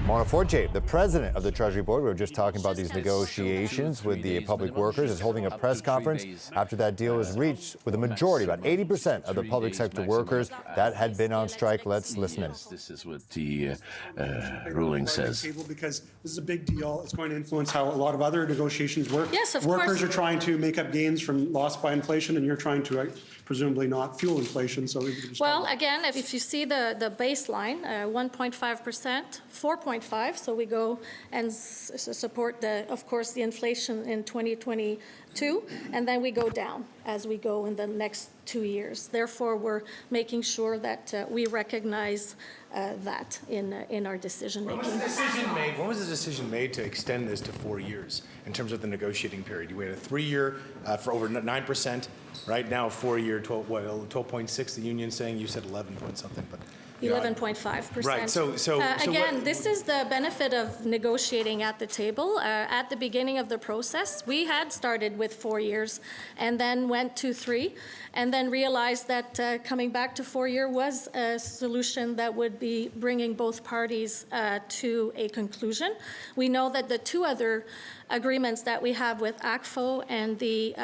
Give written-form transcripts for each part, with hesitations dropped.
Mona Fortier, the president of the Treasury Board, we were just talking about these negotiations with the public workers, is holding a press conference after that deal was reached with a majority, about 80% of the public sector workers that had been on strike. Let's listen in. This is what the ruling says. Because this is a big deal. It's going to influence how a lot of other negotiations work. Yes, of Workers course. are trying to make up gains from loss by inflation, and you're trying to presumably not fuel inflation. So well, again, if you see the baseline, 1.5%, 4.5, so we go and support of course, the inflation in 2022, and then we go down as we go in the next 2 years. Therefore, we're making sure that we recognize that in our decision making. When was the decision made to extend this to 4 years in terms of the negotiating period? You waited a 3-year for over 9%. Right now, 4-year, 12.6. The union saying you said 11 point something, but 11.5%. Right. So again, this is the benefit of negotiating at the table. At the beginning of the process, we had started with 4 years and then went to 3, and then realized that coming back to 4 year was a solution that would be bringing both parties to a conclusion. We know that the 2 other agreements that we have with ACFO and the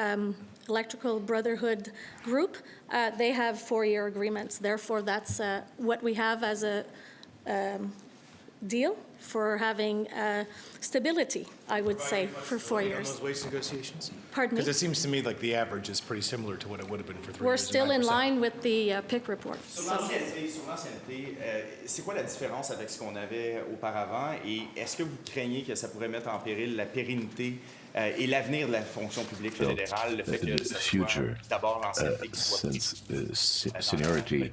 Electrical Brotherhood Group, they have 4-year agreements. Therefore, that's what we have as a deal for having stability, I would say, for 4 years. Those wage negotiations? Pardon me? Because it seems to me like the average is pretty similar to what it would have been for 3 We're years. still in line with the PIC report. Sur l'ancienneté, c'est quoi la différence avec ce qu'on avait auparavant et est-ce que vous craignez que ça pourrait mettre en péril la pérennité et l'avenir de la fonction publique fédérale, le fait que ça soit d'abord l'ancienneté qui soit Seniority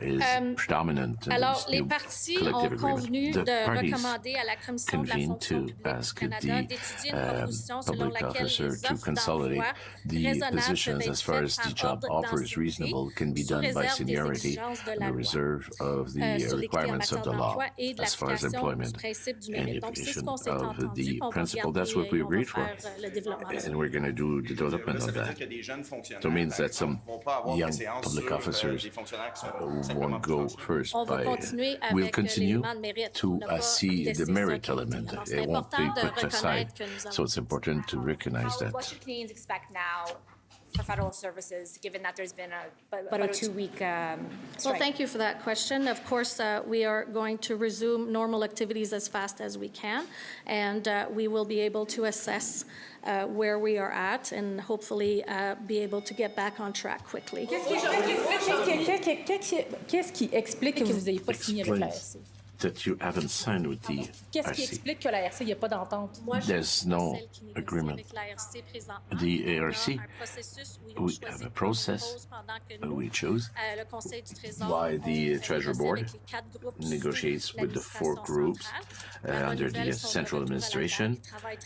is predominant. Alors, les partis ont convenu de recommander à la Commission de la fonction publique ask du Canada d'étudier une proposition selon public laquelle officer les to offres consolidate d'emploi the raisonnables positions peuvent as far être as the faites job par offer ordre is reasonable can be sous done by réserve des seniority exigences de la and the loi. reserve of the Sur l'équité en requirements of matière the law d'emploi et de as far as l'application du employment principe du and the mérite. Donc, c'est ce application qu'on s'est of entendu, the on va principle. That's regarder what we et on va agreed for. faire le développement. And we're going to do the development of that. So it means that some young public officers won't go first On va by, continuer avec will continue l'élément de mérite. to On n'a pas see the laissé merit ça element. Alors, c'est It won't be important de put aside. reconnaître que nous avons So it's important to recognize that. What should Canadians expect now for federal services, given that there's been about a 2-week Well, strike? thank you for that question. Of course, we are going to resume normal activities as fast as we can, and we will be able to assess where we are at and hopefully be able to get back on track quickly. Qu'est-ce qui explique que vous n'ayez pas signé avec la RC? That you haven't signed with the Qu'est-ce qui RC. explique que la RC, il n'y a pas d'entente? There's no agreement. The ARC, we have a process we choose why the Treasury Board negotiates with the 4 groups under the central administration,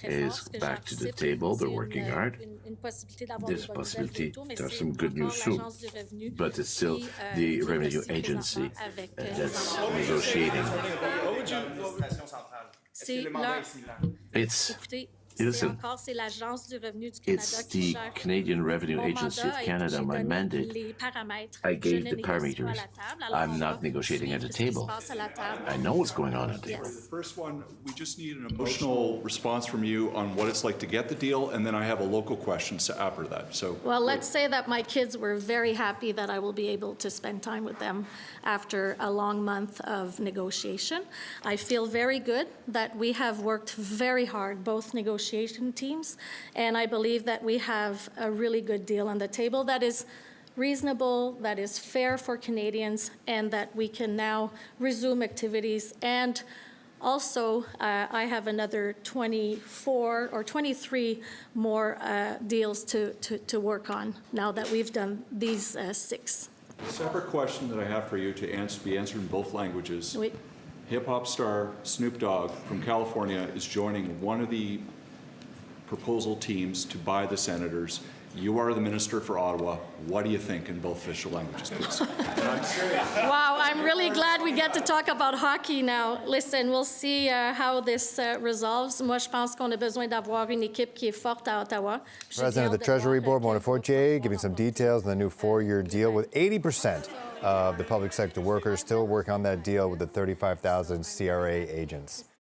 is back to the table, they're working hard. There's a possibility to have some good news soon, but it's still the revenue agency that's negotiating. It's Listen, it's the Canadian Revenue Agency of Canada, my mandate. I gave the parameters. I'm not negotiating at the table. I know what's going on at the table. The first one, we just need an emotional response from you on what it's like to get the deal, and then I have a local question after that. So, well, let's say that my kids were very happy that I will be able to spend time with them after a long month of negotiation. I feel very good that we have worked very hard, both negotiation teams, and I believe that we have a really good deal on the table that is reasonable, that is fair for Canadians, and that we can now resume activities. And also, I have another 24 or 23 more deals to work on now that we've done these 6. a separate question that I have for you to be answered in both languages. Oui. Hip-hop star Snoop Dogg from California is joining one of the proposal teams to buy the senators. You are the minister for Ottawa. What do you think in both official languages, please? Wow, I'm really glad we get to talk about hockey now. Listen, we'll see how this resolves. Moi, je pense qu'on a besoin d'avoir une équipe qui est forte à Ottawa. President of the Treasury Board, Mona Fortier, giving some details on the new 4-year deal with 80% of the public sector workers still working on that deal with the 35,000 CRA agents.